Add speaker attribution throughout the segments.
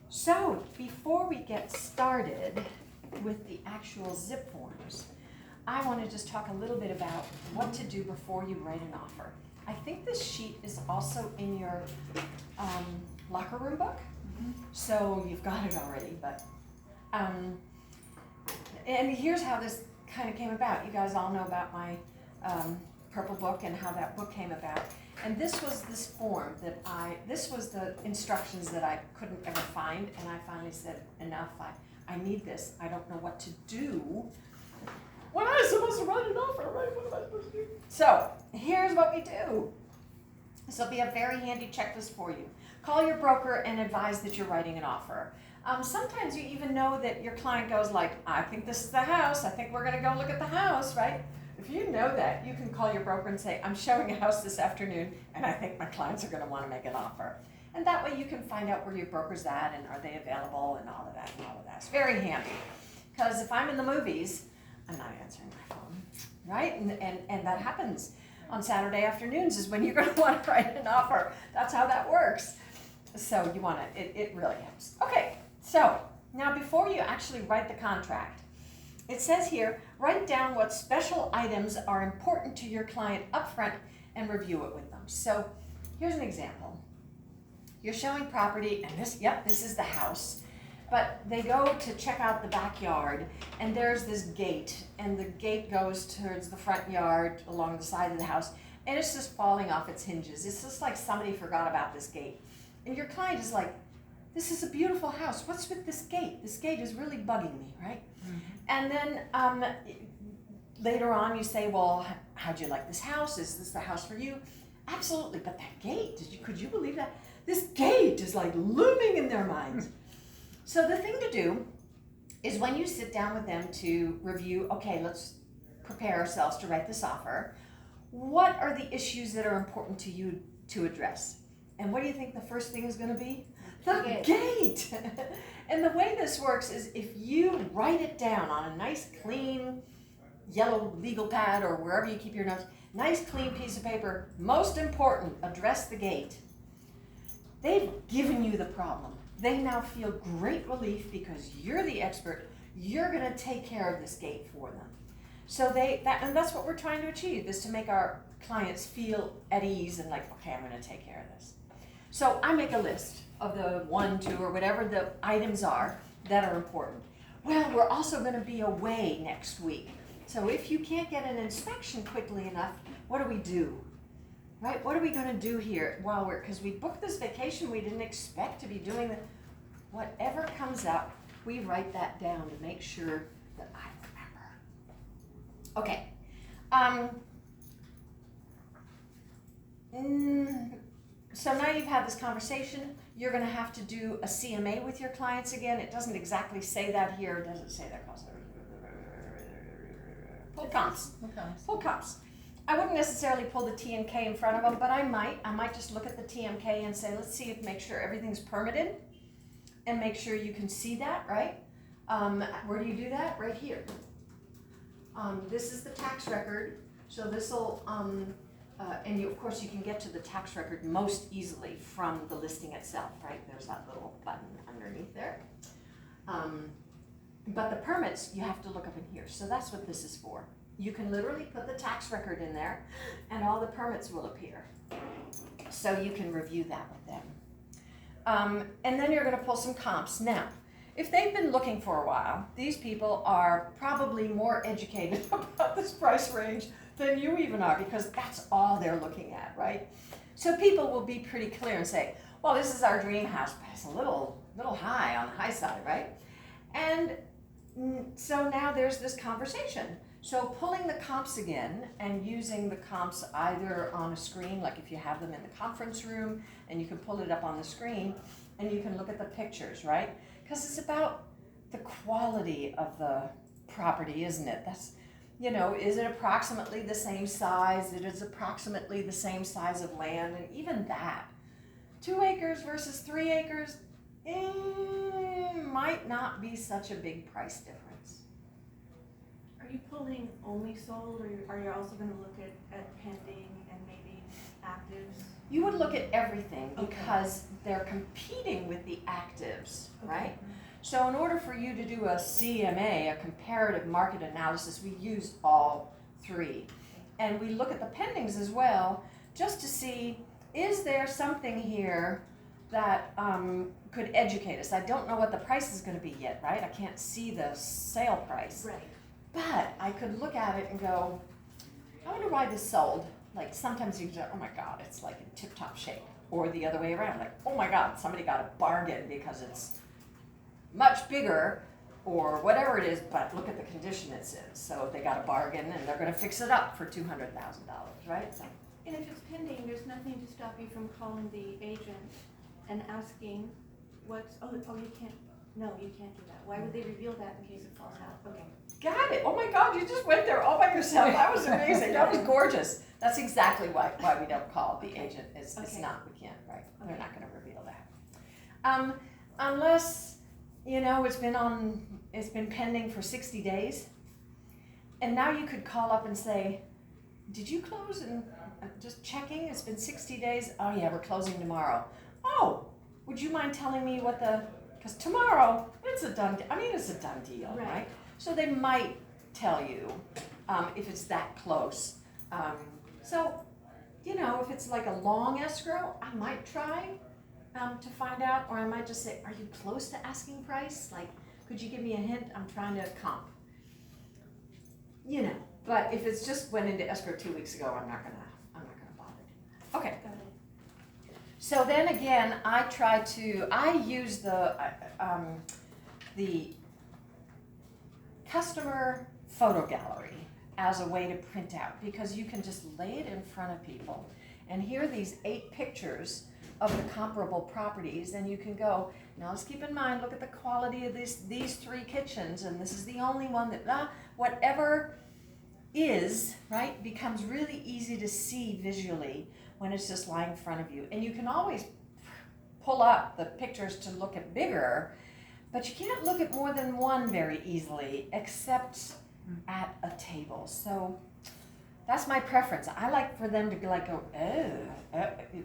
Speaker 1: So before we get started with the actual Zipforms, I want to just talk a little bit about what to do before you write an offer. I think this sheet is also in your locker room book, so you've got it already, but and here's how this kind of came about. You guys all know about my purple book and how that book came about. And this was this form that this was the instructions that I couldn't ever find, and I finally said, enough, I need this. I don't know what to do. When I was supposed to write an offer, right? What am I supposed to do? So here's what we do. This will be a very handy checklist for you. Call your broker and advise that you're writing an offer. Sometimes you even know that your client goes like, I think this is the house. I think we're going to go look at the house, right? If you know that, you can call your broker and say, I'm showing a house this afternoon, and I think my clients are going to want to make an offer. And that way you can find out where your broker's at and are they available and all of that and all of that. It's very handy. Because if I'm in the movies, I'm not answering my phone, right? And that happens on Saturday afternoons is when you're going to want to write an offer. That's how that works. So you want to, it really helps. Okay, so now before you actually write the contract, it says here, write down what special items are important to your client upfront and review it with them. So here's an example. You're showing property, and this is the house. But they go to check out the backyard, and there's this gate, and the gate goes towards the front yard along the side of the house, and it's just falling off its hinges. It's just like somebody forgot about this gate. And your client is like, this is a beautiful house. What's with this gate? This gate is really bugging me, right? Mm-hmm. And then later on you say, well, how'd you like this house? Is this the house for you? Absolutely, but that gate, could you believe that? This gate is like looming in their minds. So the thing to do is when you sit down with them to review, okay, let's prepare ourselves to write this offer. What are the issues that are important to you to address? And what do you think the first thing is going to be? The gate. And the way this works is if you write it down on a nice clean yellow legal pad or wherever you keep your notes, nice clean piece of paper, most important, address the gate. They've given you the problem. They now feel great relief because you're the expert. You're going to take care of this gate for them. So and that's what we're trying to achieve, is to make our clients feel at ease and like, okay, I'm going to take care of this. So I make a list of the 1, 2, or whatever the items are that are important. Well, we're also going to be away next week. So if you can't get an inspection quickly enough, what do we do? Right? What are we going to do here because we booked this vacation, we didn't expect to be doing it. Whatever comes up, we write that down to make sure that I remember. Okay. So now you've had this conversation, you're going to have to do a CMA with your clients again. It doesn't exactly say that here. It doesn't say that. Pull comps. Pull comps. I wouldn't necessarily pull the TMK in front of them, but I might just look at the TMK and say, let's see make sure everything's permitted and make sure you can see that, right? Where do you do that? Right here. This is the tax record. So this will, and of course you can get to the tax record most easily from the listing itself, right? There's that little button underneath there. But the permits, you have to look up in here. So that's what this is for. You can literally put the tax record in there and all the permits will appear. So you can review that with them. And then you're going to pull some comps. Now, if they've been looking for a while, these people are probably more educated about this price range than you even are, because that's all they're looking at, right? So people will be pretty clear and say, well, this is our dream house, but it's a little high on the high side, right? And so now there's this conversation. So pulling the comps again and using the comps either on a screen, like if you have them in the conference room, and you can pull it up on the screen and you can look at the pictures, right? Because it's about the quality of the property, isn't it? That's, is it approximately the same size? It is approximately the same size of land, and even that, 2 acres versus 3 acres, might not be such a big price difference.
Speaker 2: Are you pulling only sold, or are you also going to look at pending and maybe actives?
Speaker 1: You would look at everything
Speaker 2: Okay.
Speaker 1: because they're competing with the actives, right?
Speaker 2: Okay.
Speaker 1: So in order for you to do a CMA, a comparative market analysis, we use all three. And we look at the pendings as well, just to see, is there something here that could educate us? I don't know what the price is going to be yet, right? I can't see the sale price.
Speaker 2: Right.
Speaker 1: But I could look at it and go, I wonder why this sold. Like sometimes you go, oh my God, it's like in tip-top shape. Or the other way around, like, oh my God, somebody got a bargain because it's much bigger or whatever it is, but look at the condition it's in. So they got a bargain and they're gonna fix it up for $200,000, right? So,
Speaker 2: And if it's pending, there's nothing to stop you from calling the agent and asking what's, you can't, no, you can't do that. Why would they reveal that in case it falls out? Okay.
Speaker 1: got it, oh my God, you just went there all by yourself, that was amazing, that was gorgeous. That's exactly why we don't call the agent, it's
Speaker 2: Okay.
Speaker 1: not, we can't, right? They're
Speaker 2: Okay.
Speaker 1: not gonna reveal that. Unless, it's been pending for 60 days. And now you could call up and say, did you close? And just checking, it's been 60 days. Oh yeah, we're closing tomorrow. Oh, would you mind telling me because tomorrow, it's a done deal,
Speaker 2: Right.
Speaker 1: right? So they might tell you if it's that close. So, if it's like a long escrow, I might try to find out, or I might just say, are you close to asking price? Like, could you give me a hint? I'm trying to comp. But if it's just went into escrow 2 weeks ago, I'm not gonna bother. Okay.
Speaker 2: Got it.
Speaker 1: So then again, I use the customer photo gallery as a way to print out, because you can just lay it in front of people. And here are these 8 pictures of the comparable properties, and you can go, now let's keep in mind, look at the quality of these 3 kitchens, and this is the only one that, whatever is, right, becomes really easy to see visually when it's just lying in front of you. And you can always pull up the pictures to look at bigger, but you can't look at more than one very easily, except at a table. So that's my preference. I like for them to go,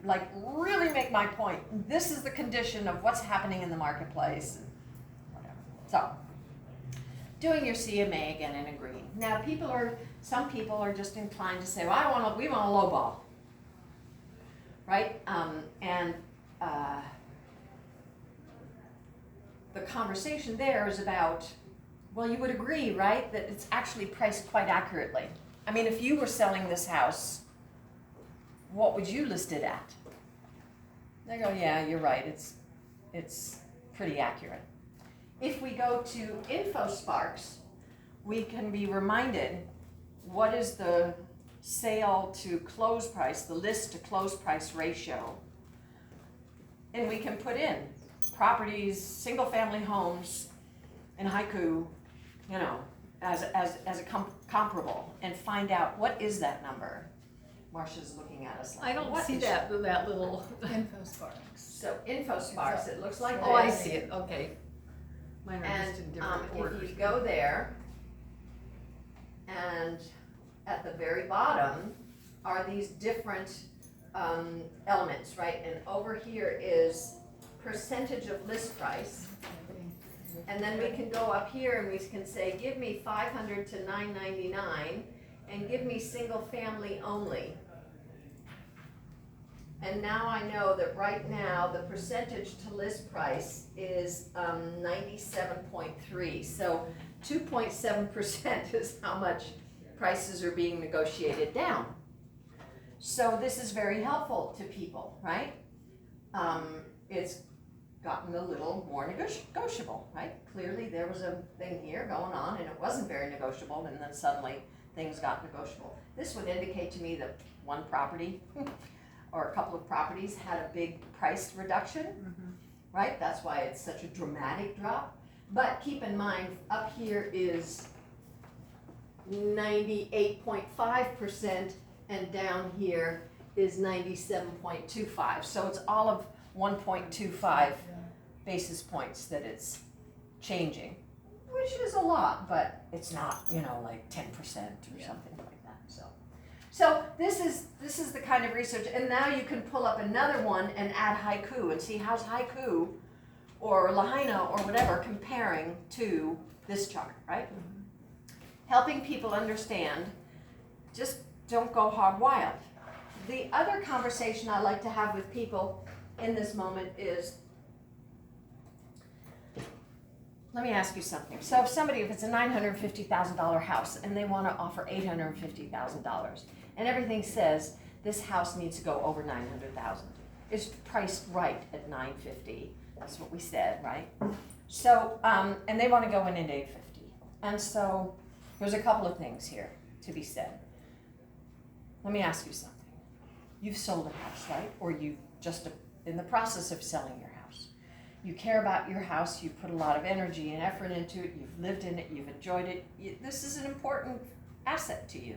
Speaker 1: like really make my point. This is the condition of what's happening in the marketplace, and whatever. So, doing your CMA again and agreeing. Now, some people are just inclined to say, well, we want a low ball, right? The conversation there is about, well, you would agree, right, that it's actually priced quite accurately. I mean, if you were selling this house, what would you list it at? They go, yeah, you're right, it's pretty accurate. If we go to InfoSparks, we can be reminded what is the sale to close price, the list to close price ratio. And we can put in properties, single family homes, and haiku, as a comparable, and find out what is that number. Marcia's looking at us like,
Speaker 3: I don't
Speaker 1: what
Speaker 3: see
Speaker 1: is
Speaker 3: that little.
Speaker 4: InfoSparks.
Speaker 1: So InfoSparks, it looks like this.
Speaker 3: Oh, I see it, okay. Mine are
Speaker 1: And
Speaker 3: just in different orders.
Speaker 1: if you go there, and at the very bottom are these different elements, right? And over here is percentage of list price. And then we can go up here and we can say, give me 500 to 999, and give me single family only. And now I know that right now the percentage to list price is 97.3. So 2.7% is how much prices are being negotiated down. So this is very helpful to people, right? It's gotten a little more negotiable, right? Clearly there was a thing here going on and it wasn't very negotiable, and then suddenly things got negotiable. This would indicate to me that one property or a couple of properties had a big price reduction, right? That's why it's such a dramatic drop. But keep in mind, up here is 98.5%, and down here is 97.25. So it's all of 1.25 basis points that it's changing, which is a lot, but it's not, like 10% or something like that. So this is the kind of research, and now you can pull up another one and add haiku and see how's haiku or lahaina or whatever comparing to this chart, right? Helping people understand, just don't go hog wild. The other conversation I like to have with people in this moment is, let me ask you something. So if it's a $950,000 house and they want to offer $850,000 and everything says this house needs to go over $900,000, it's priced right at $950. That's what we said, right? So, and they want to go in at $850. And so there's a couple of things here to be said. Let me ask you something. You've sold a house, right? Or you just in the process of selling your house. You care about your house, you put a lot of energy and effort into it, you've lived in it, you've enjoyed it. This is an important asset to you.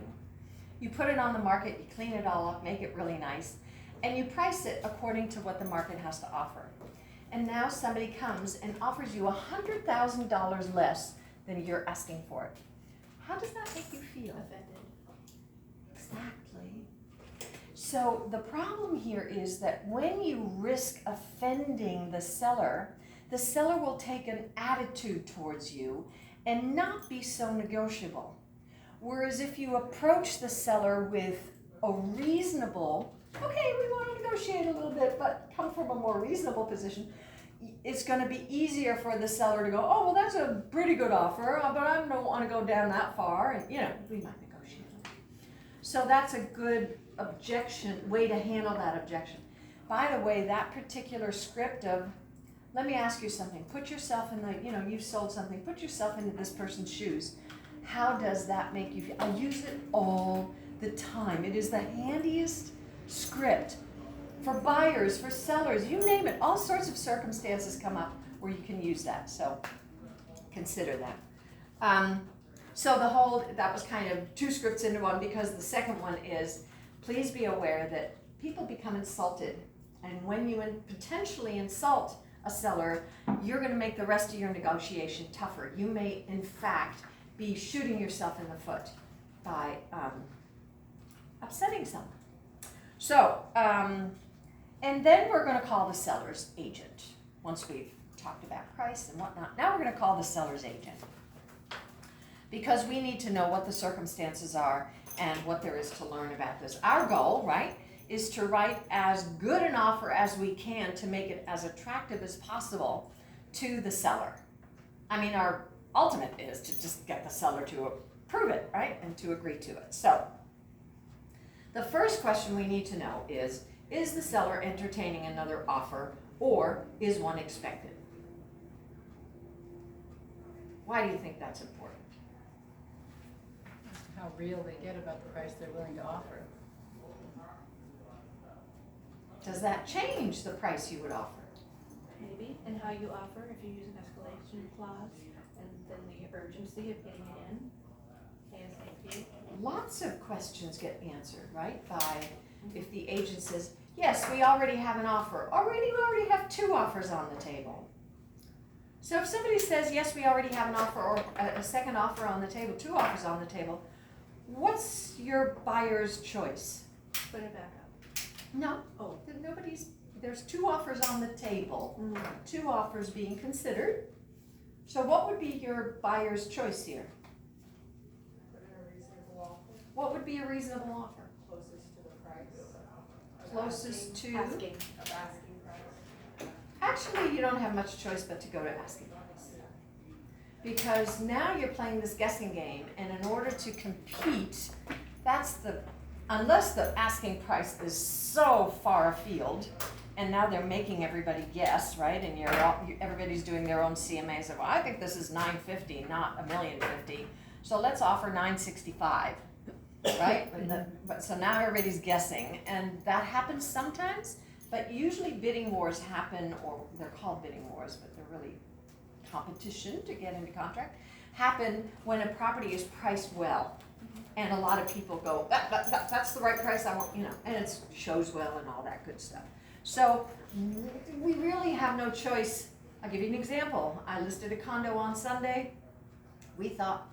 Speaker 1: You put it on the market, you clean it all up, make it really nice, and you price it according to what the market has to offer. And now somebody comes and offers you $100,000 less than you're asking for it. How does that make you feel?
Speaker 2: Offended.
Speaker 1: Exactly. So the problem here is that when you risk offending the seller will take an attitude towards you and not be so negotiable. Whereas if you approach the seller with a reasonable, okay, we want to negotiate a little bit, but come from a more reasonable position, it's going to be easier for the seller to go, oh, well, that's a pretty good offer, but I don't want to go down that far, and we might negotiate. So that's a good way to handle that objection. By the way, that particular script of, let me ask you something, put yourself in you've sold something, put yourself into this person's shoes. How does that make you feel? I use it all the time. It is the handiest script for buyers, for sellers, you name it. All sorts of circumstances come up where you can use that, so consider that. So that was kind of two scripts into one, because the second one is, please be aware that people become insulted, and when you potentially insult a seller, you're going to make the rest of your negotiation tougher. You may, in fact, be shooting yourself in the foot by upsetting someone. So, and then we're going to call the seller's agent. Once we've talked about price and whatnot, now we're going to call the seller's agent, because we need to know what the circumstances are and what there is to learn about this. Our goal, right, is to write as good an offer as we can to make it as attractive as possible to the seller. I mean, our ultimate is to just get the seller to approve it, right, and to agree to it. So the first question we need to know is the seller entertaining another offer, or is one expected? Why do you think that's important?
Speaker 3: How real they get about the price they're willing to offer.
Speaker 1: Does that change the price you would offer?
Speaker 2: Maybe, and how you offer, if you use an escalation clause, and then the urgency of getting it in, ASAP.
Speaker 1: Lots of questions get answered, right? By if the agent says, yes, we already have an offer. We already have two offers on the table. So if somebody says, yes, we already have an offer, or a second offer on the table, two offers on the table, what's your buyer's choice?
Speaker 2: Put it back up.
Speaker 1: No. Oh, there's two offers on the table, two offers being considered. So what would be your buyer's choice here? What would be a reasonable offer?
Speaker 4: Closest to the price.
Speaker 1: Closest to?
Speaker 2: Asking.
Speaker 4: Of asking price.
Speaker 1: Actually, you don't have much choice but to go to asking price. Because now you're playing this guessing game, and in order to compete, unless the asking price is so far afield, and now they're making everybody guess, right? And everybody's doing their own CMAs of, well, I think this is $950, not $1,050,000. So let's offer $965, right? But so now everybody's guessing, and that happens sometimes. But usually bidding wars happen, or they're called bidding wars, but they're really competition to get into contract, happen when a property is priced well. And a lot of people go, that's the right price I want, and it shows well and all that good stuff. So we really have no choice. I'll give you an example. I listed a condo on Sunday. We thought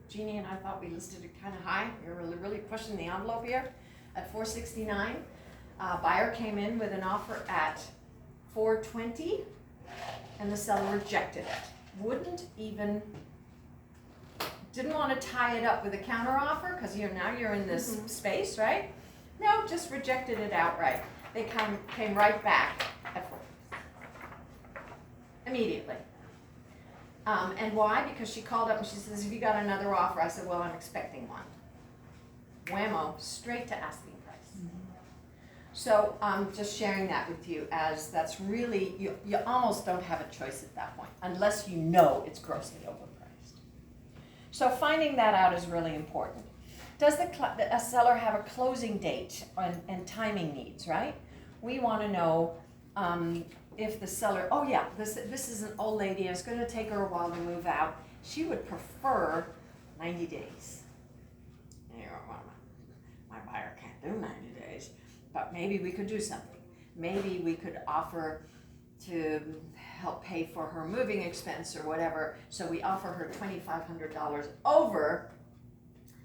Speaker 1: Jeannie and I thought we listed it kind of high. We were really pushing the envelope here at $469. Buyer came in with an offer at $420, and the seller rejected it. Didn't want to tie it up with a counter offer because now you're in this space, right? No, just rejected it outright. They came right back at immediately. And why? Because she called up and she says, have you got another offer? I said, well, I'm expecting one. Whammo, straight to asking price. So I'm just sharing that with you, as that's really, you almost don't have a choice at that point, unless you know it's grossly overpriced. So finding that out is really important. Does a seller have a closing date and timing needs, right? We want to know if the seller, oh yeah, this is an old lady, and it's going to take her a while to move out. She would prefer 90 days. Well, my buyer can't do 90 days, but maybe we could do something. Maybe we could offer to help pay for her moving expense or whatever. So we offer her $2,500 over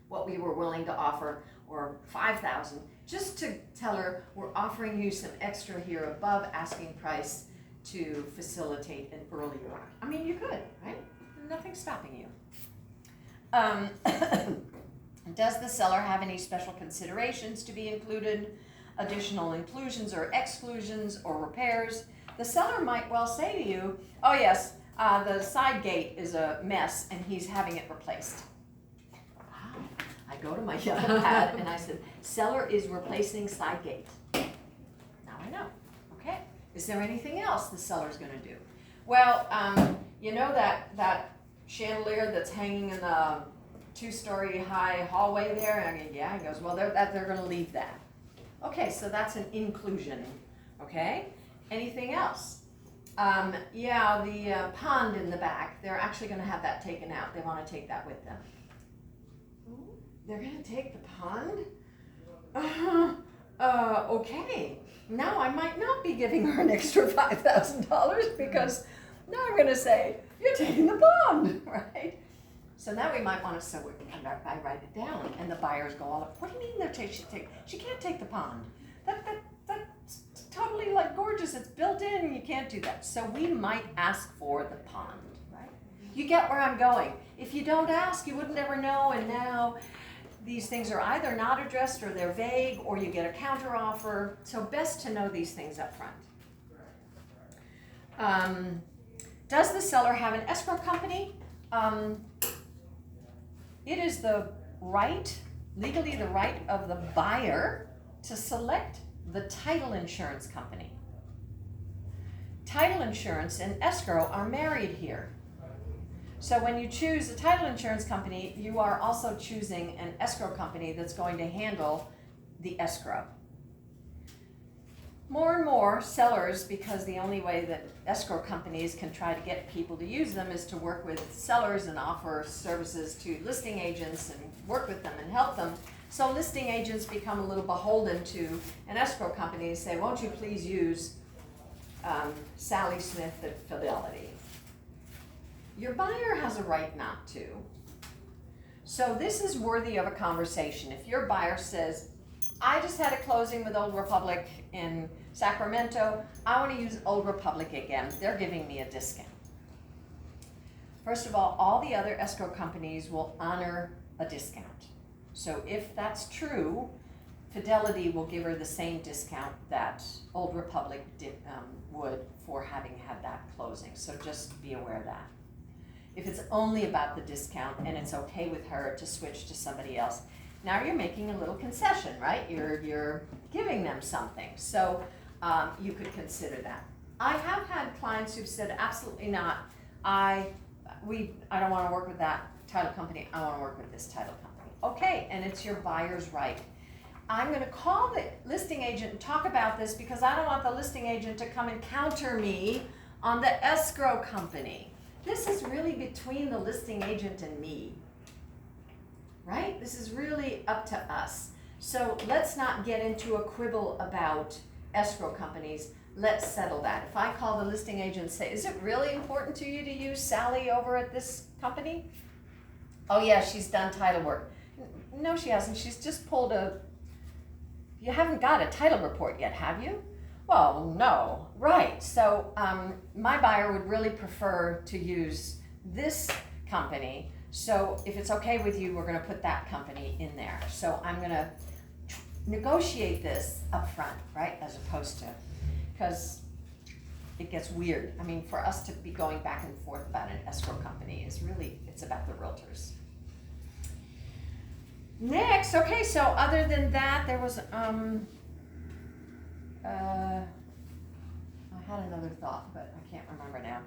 Speaker 1: what we were willing to offer, or $5,000, just to tell her we're offering you some extra here above asking price to facilitate an earlier. I mean, you could, right? Nothing's stopping you. Does the seller have any special considerations to be included, additional inclusions or exclusions or repairs? The seller might well say to you, oh yes, the side gate is a mess and he's having it replaced. I go to my yellow pad and I said, seller is replacing side gate. Now I know. Okay. Is there anything else the seller's going to do? Well, you know that chandelier that's hanging in the 2-story high hallway there? I mean, yeah. He goes, well, they're going to leave that. Okay, so that's an inclusion. Okay. Anything else? Yeah, the pond in the back. They're actually going to have that taken out. They want to take that with them. They're going to take the pond? Okay. Now I might not be giving her an extra $5,000 because now I'm going to say, you're taking the pond, right? So now we might want to, so we can come back, I write it down, and the buyers go all up, what do you mean she can't take the pond? That's totally like gorgeous, it's built in, you can't do that. So we might ask for the pond, right? You get where I'm going. If you don't ask, you wouldn't ever know, and now these things are either not addressed or they're vague, or you get a counter offer. So best to know these things up front. Does the seller have an escrow company? It is the right, legally the right of the buyer to select the title insurance company. Title insurance and escrow are married here. So when you choose a title insurance company, you are also choosing an escrow company that's going to handle the escrow. More and more sellers, because the only way that escrow companies can try to get people to use them is to work with sellers and offer services to listing agents and work with them and help them. So listing agents become a little beholden to an escrow company and say, won't you please use Sally Smith at Fidelity? Your buyer has a right not to. So this is worthy of a conversation. If your buyer says, I just had a closing with Old Republic in Sacramento, I want to use Old Republic again, they're giving me a discount. First of all the other escrow companies will honor a discount. So if that's true, Fidelity will give her the same discount that Old Republic would for having had that closing. So just be aware of that. If it's only about the discount and it's okay with her to switch to somebody else, now you're making a little concession, right? You're giving them something. So you could consider that. I have had clients who've said, absolutely not. I don't want to work with that title company. I want to work with this title company. Okay, and it's your buyer's right. I'm going to call the listing agent and talk about this because I don't want the listing agent to come and counter me on the escrow company. This is really between the listing agent and me, right? This is really up to us. So let's not get into a quibble about escrow companies. Let's settle that. If I call the listing agent and say, is it really important to you to use Sally over at this company? Oh yeah, she's done title work. No, she hasn't. She's just pulled you haven't got a title report yet, have you? Well, no. Right. So my buyer would really prefer to use this company. So if it's okay with you, we're going to put that company in there. So I'm going to negotiate this up front, right? As opposed to, because it gets weird. I mean, for us to be going back and forth about an escrow company is really, it's about the realtors. Next, okay, so other than that, there was, I had another thought, but I can't remember now.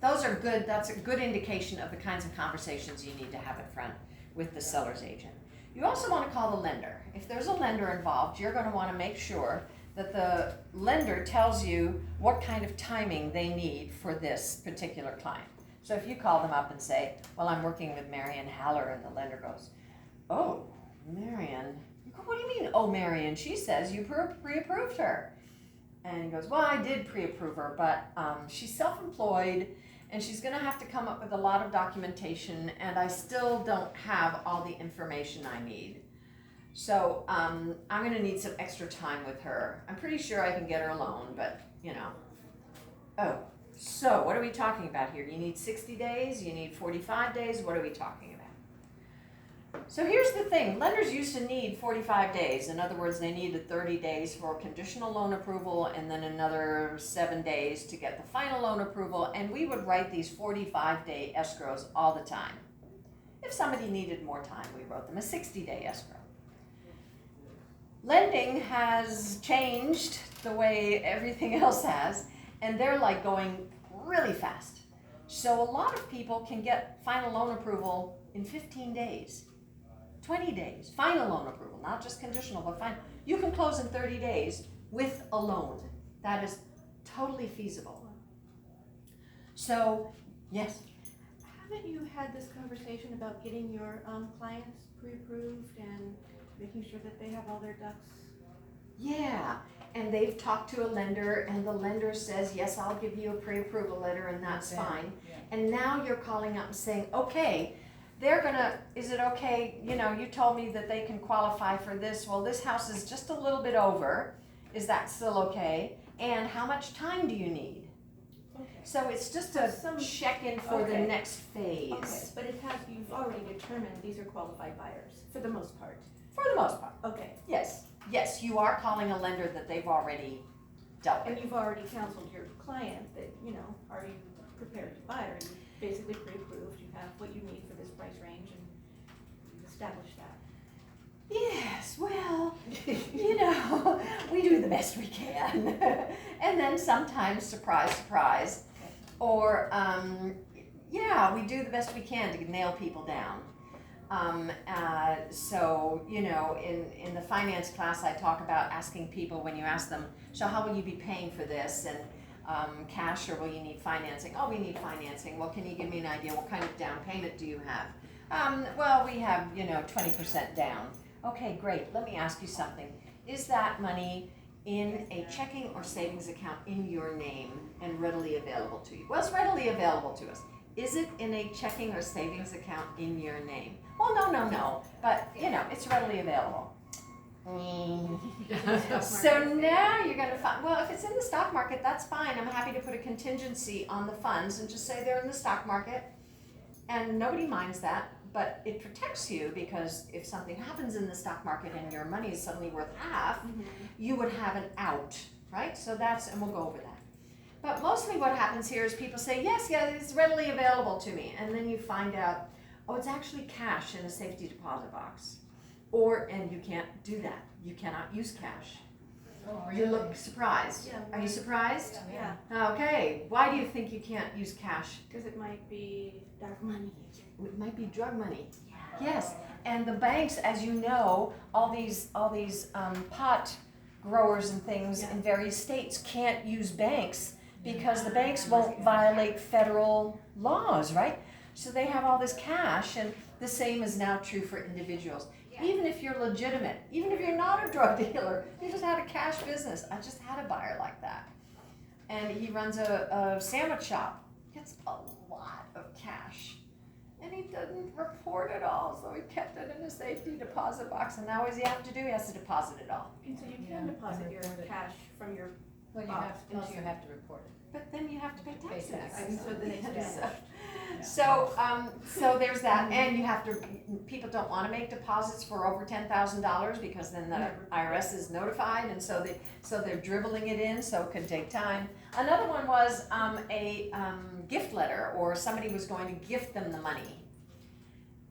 Speaker 1: Those are good, that's a good indication of the kinds of conversations you need to have up front with the seller's agent. You also want to call the lender. If there's a lender involved, you're going to want to make sure that the lender tells you what kind of timing they need for this particular client. So if you call them up and say, well, I'm working with Marion Haller, and the lender goes, oh, Marion, what do you mean, oh, Marion? She says you pre-approved her. And he goes, well, I did pre-approve her, but she's self-employed, and she's gonna have to come up with a lot of documentation, and I still don't have all the information I need. So I'm gonna need some extra time with her. I'm pretty sure I can get her a loan, but you know. Oh, so what are we talking about here? You need 60 days, you need 45 days, what are we talking about? So here's the thing, lenders used to need 45 days. In other words, they needed 30 days for conditional loan approval and then another 7 days to get the final loan approval, and we would write these 45-day escrows all the time. If somebody needed more time, we wrote them a 60-day escrow. Lending has changed the way everything else has, and they're like going really fast. So a lot of people can get final loan approval in 15 days, 20 days, final loan approval, not just conditional, but final. You can close in 30 days with a loan. That is totally feasible. So, yes?
Speaker 2: Haven't you had this conversation about getting your clients pre-approved and making sure that they have all their ducks?
Speaker 1: Yeah, and they've talked to a lender, and the lender says, yes, I'll give you a pre-approval letter, and that's fine.
Speaker 3: Yeah.
Speaker 1: And now you're calling up and saying, okay, is it okay, you told me that they can qualify for this. Well, this house is just a little bit over. Is that still okay? And how much time do you need?
Speaker 2: Okay.
Speaker 1: So it's just a check-in for the next phase.
Speaker 2: Okay, but you've already determined these are qualified buyers, for the most part.
Speaker 1: For the most part.
Speaker 2: Okay,
Speaker 1: Yes, you are calling a lender that they've already dealt with.
Speaker 2: and you've already counseled your client that, are you prepared to buy? Are you basically pre-approved? You have what you need for this price range, and you've established that.
Speaker 1: Yes, well, we do the best we can. And then sometimes, surprise, surprise, or, we do the best we can to nail people down. So, in the finance class, I talk about asking people when you ask them, so how will you be paying for this? And cash, or will you need financing? Oh, we need financing. Well, can you give me an idea? What kind of down payment do you have? Well, we have, 20% down. Okay, great. Let me ask you something. Is that money in a checking or savings account in your name and readily available to you? Well, it's readily available to us. Is it in a checking or savings account in your name? Well, no, but it's readily available. So now you're going to find, well, if it's in the stock market, that's fine. I'm happy to put a contingency on the funds and just say they're in the stock market, and nobody minds that, but it protects you, because if something happens in the stock market and your money is suddenly worth half, you would have an out, right? So and we'll go over that. But mostly what happens here is people say, yes, it's readily available to me. And then you find out, oh, it's actually cash in a safety deposit box. And you can't do that. You cannot use cash.
Speaker 3: Oh,
Speaker 1: You
Speaker 3: really?
Speaker 1: look surprised.
Speaker 2: Yeah.
Speaker 1: Are you surprised?
Speaker 2: Yeah,
Speaker 1: Okay, why do you think you can't use cash?
Speaker 2: because it might be dark money.
Speaker 1: It might be drug money. Yes, and the banks, as you know, all these pot growers and things in various states can't use banks, because the banks won't violate federal laws, right? So they have all this cash, and the same is now true for individuals. Even if you're legitimate, even if you're not a drug dealer, you just had a cash business. I just had a buyer like that. And he runs a sandwich shop, gets a lot of cash. And and he didn't report it all, so he kept it in a safety deposit box, and now what does he have to do? He has to deposit it all.
Speaker 2: And so you
Speaker 3: Yeah,
Speaker 2: can deposit
Speaker 3: and
Speaker 2: your
Speaker 3: report it.
Speaker 2: cash from your
Speaker 3: Well, you
Speaker 2: box
Speaker 3: have,
Speaker 2: into
Speaker 3: also you have to report it.
Speaker 1: But then you have to pay
Speaker 3: Pay
Speaker 1: taxes.
Speaker 3: taxes.
Speaker 2: So then it's
Speaker 1: So-
Speaker 2: vanished.
Speaker 1: So there's that, and you have to, people don't wanna make deposits for over $10,000 because then the IRS is notified, and so they're dribbling it in, so it could take time. Another one was, a gift letter, or somebody was going to gift them the money.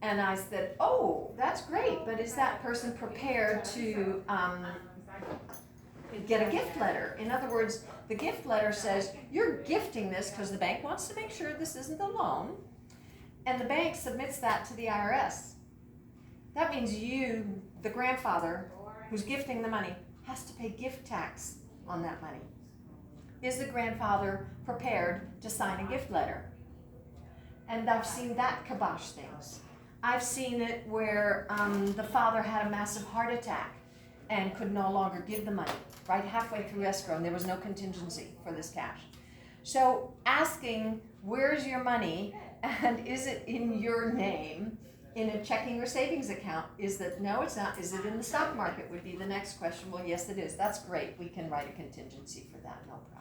Speaker 1: And I said, oh, that's great, but is that person prepared to, get a gift letter? In other words, the gift letter says, you're gifting this because the bank wants to make sure this isn't a loan, and the bank submits that to the IRS. That means you, the grandfather who's gifting the money, has to pay gift tax on that money. Is the grandfather prepared to sign a gift letter? And I've seen that kibosh things. I've seen it where the father had a massive heart attack and could no longer give the money, right halfway through escrow, and there was no contingency for this cash. So asking, where's your money, and is it in your name in a checking or savings account? Is that, no, it's not. Is it in the stock market would be the next question. Well, yes, it is. That's great. We can write a contingency for that, no problem.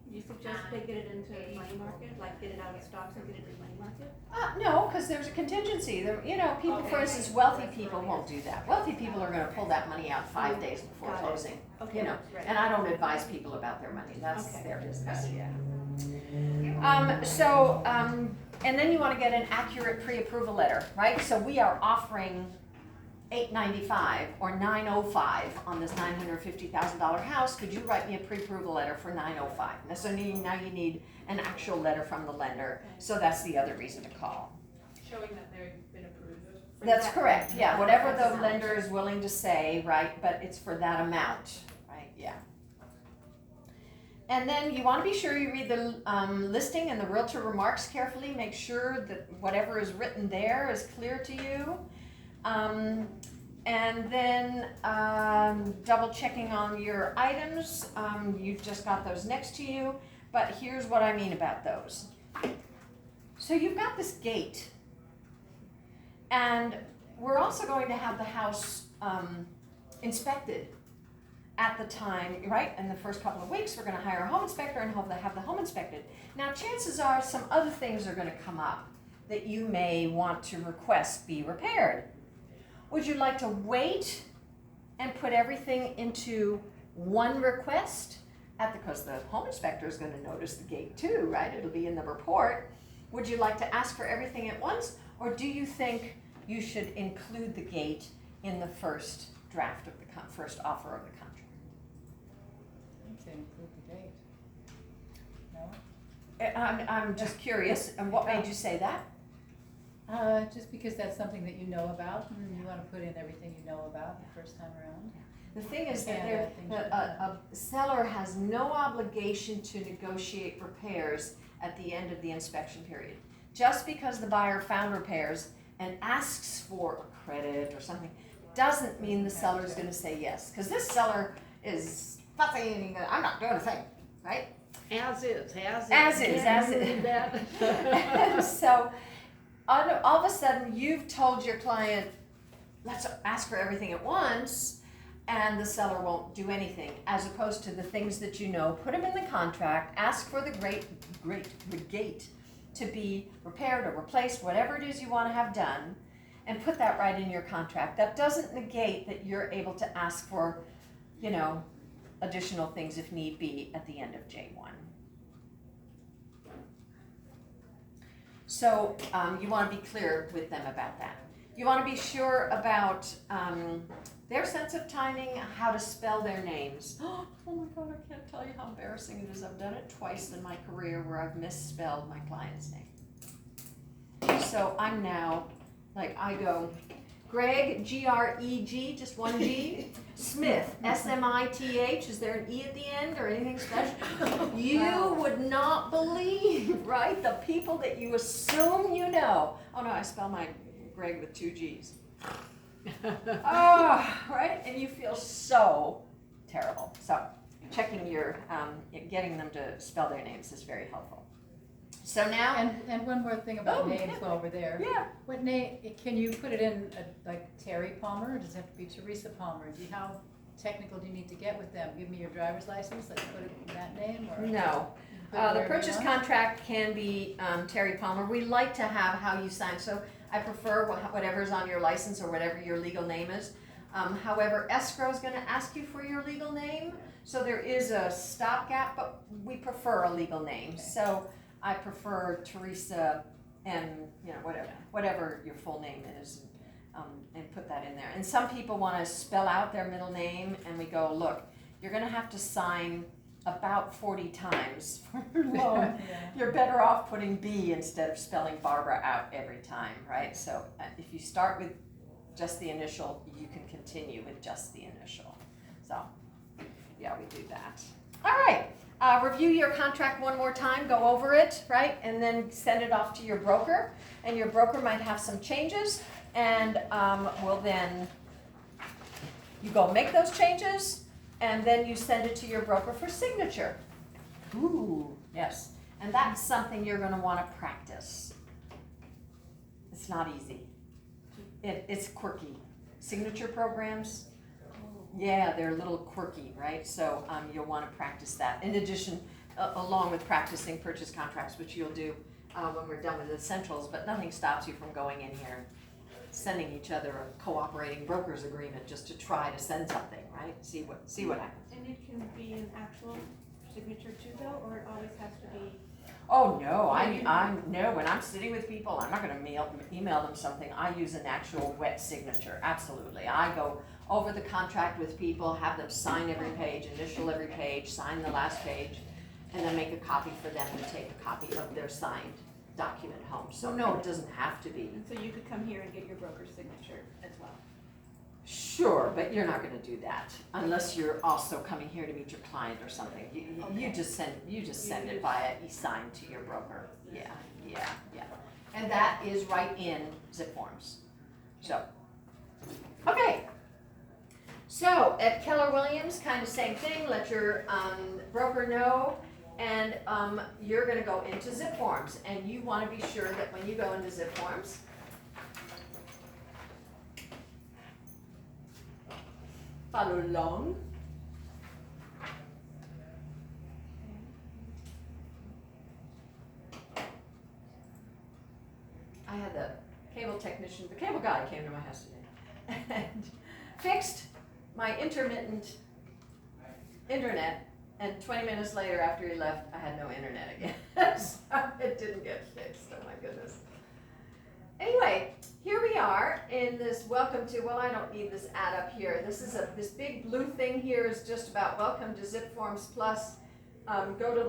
Speaker 2: Do you suggest they get it into money market, like get it out of stocks and get it in money market?
Speaker 1: No, because there's a contingency. There, people, for instance, wealthy people won't do that. Wealthy people are going to pull that money out 5 days before
Speaker 2: Got it.
Speaker 1: closing.
Speaker 2: Okay, right.
Speaker 1: And I don't advise people about their money. That's
Speaker 2: Okay.
Speaker 1: their business. Yeah. And then you want to get an accurate pre-approval letter, right? So we are offering $895 or $905 on this $950,000 house. Could you write me a pre-approval letter for $905? And so now you need an actual letter from the lender. So that's the other reason to call.
Speaker 4: Showing that they've been approved.
Speaker 1: That's correct, yeah, whatever the lender is willing to say, right, but it's for that amount, right, yeah. And then you want to be sure you read the listing and the realtor remarks carefully, make sure that whatever is written there is clear to you. And then double checking on your items, you've just got those next to you, but here's what I mean about those. So you've got this gate. And we're also going to have the house inspected at the time, right? In the first couple of weeks, we're going to hire a home inspector and have the home inspected. Now, chances are some other things are going to come up that you may want to request be repaired. Would you like to wait and put everything into one request? Because the home inspector is going to notice the gate too, right? It'll be in the report. Would you like to ask for everything at once? Or do you think you should include the gate in the first draft of the first offer of the contract?
Speaker 3: I'd say include the date. No?
Speaker 1: I'm just curious, and what made you say that?
Speaker 3: Just because that's something that you know about, and you wanna put in everything you know about the first time around.
Speaker 1: The thing is that
Speaker 3: Yeah, things like
Speaker 1: a seller has no obligation to negotiate repairs at the end of the inspection period. Just because the buyer found repairs and asks for a credit or something, doesn't mean the seller is gonna say yes. Because this seller is fussing, I'm not doing a thing, right?
Speaker 5: As is.
Speaker 1: As is. And so, all of a sudden, you've told your client, let's ask for everything at once, and the seller won't do anything, as opposed to the things that you know, put them in the contract, ask for the gate to be repaired or replaced, whatever it is you want to have done, and put that right in your contract. That doesn't negate that you're able to ask for, additional things if need be at the end of J1. So you want to be clear with them about that. You want to be sure about their sense of timing, how to spell their names. Oh my God, I can't tell you how embarrassing it is. I've done it twice in my career where I've misspelled my client's name. So I'm now, I go, Greg, Greg, just one G, Smith, Smith, is there an E at the end or anything special? You would not believe, right? The people that you assume you know. Oh no, I spell my Greg with 2 G's. Oh, right? And you feel so terrible. So checking getting them to spell their names is very helpful. So now,
Speaker 3: And one more thing about
Speaker 1: Oh,
Speaker 3: names
Speaker 1: yeah.
Speaker 3: while we're there.
Speaker 1: yeah,
Speaker 3: What name, can you put it in like Terry Palmer, or does it have to be Teresa Palmer? How technical do you need to get with them? Give me your driver's license, let's put it in that name, or?
Speaker 1: no.
Speaker 3: You can put it
Speaker 1: The
Speaker 3: wherever you
Speaker 1: purchase
Speaker 3: want?
Speaker 1: contract can be Terry Palmer. We like to have how you sign, so I prefer whatever's on your license or whatever your legal name is. However, Escrow is gonna ask you for your legal name, so there is a stopgap, but we prefer a legal name.
Speaker 3: Okay.
Speaker 1: So I prefer Teresa and, whatever your full name is, and put that in there. And some people wanna spell out their middle name, and we go, look, you're gonna have to sign about 40 times for your loan.
Speaker 3: Yeah.
Speaker 1: You're better off putting B instead of spelling Barbara out every time, right? So if you start with just the initial, you can continue with just the initial. So, yeah, we do that. All right, review your contract one more time, go over it, right? And then send it off to your broker. And your broker might have some changes, and will then, you go make those changes, and then you send it to your broker for signature. Ooh, yes. And that's something you're gonna wanna practice. It's not easy. It's quirky. Signature programs, yeah, they're a little quirky, right? So you'll wanna practice that. In addition, along with practicing purchase contracts, which you'll do when we're done with the essentials, but nothing stops you from going in here and sending each other a cooperating brokers agreement just to try to send something, right? See what happens.
Speaker 2: And it can be an actual signature too though, or it always has to be?
Speaker 1: Oh, no, no, when I'm sitting with people, I'm not gonna email them something, I use an actual wet signature, absolutely. I go over the contract with people, have them sign every page, initial every page, sign the last page, and then make a copy for them and take a copy of their signed document home. So no, it doesn't have to be.
Speaker 2: And so you could come here and get your broker's signature as well?
Speaker 1: Sure, but you're not gonna do that unless you're also coming here to meet your client or something. You
Speaker 2: Okay.
Speaker 1: just send it via e-sign to your broker. Yeah. And that is right in Zipforms. So, okay. So at Keller Williams, kind of same thing. Let your broker know, and you're gonna go into Zipforms, and you wanna be sure that when you go into Zipforms, follow along. I had the cable technician, the cable guy came to my house today and fixed my intermittent internet, and 20 minutes later after he left, I had no internet again. So it didn't get fixed, oh my goodness. Anyway, here we are in this welcome to, well, I don't need this ad up here. This big blue thing here is just about welcome to Zipforms Plus. Go to the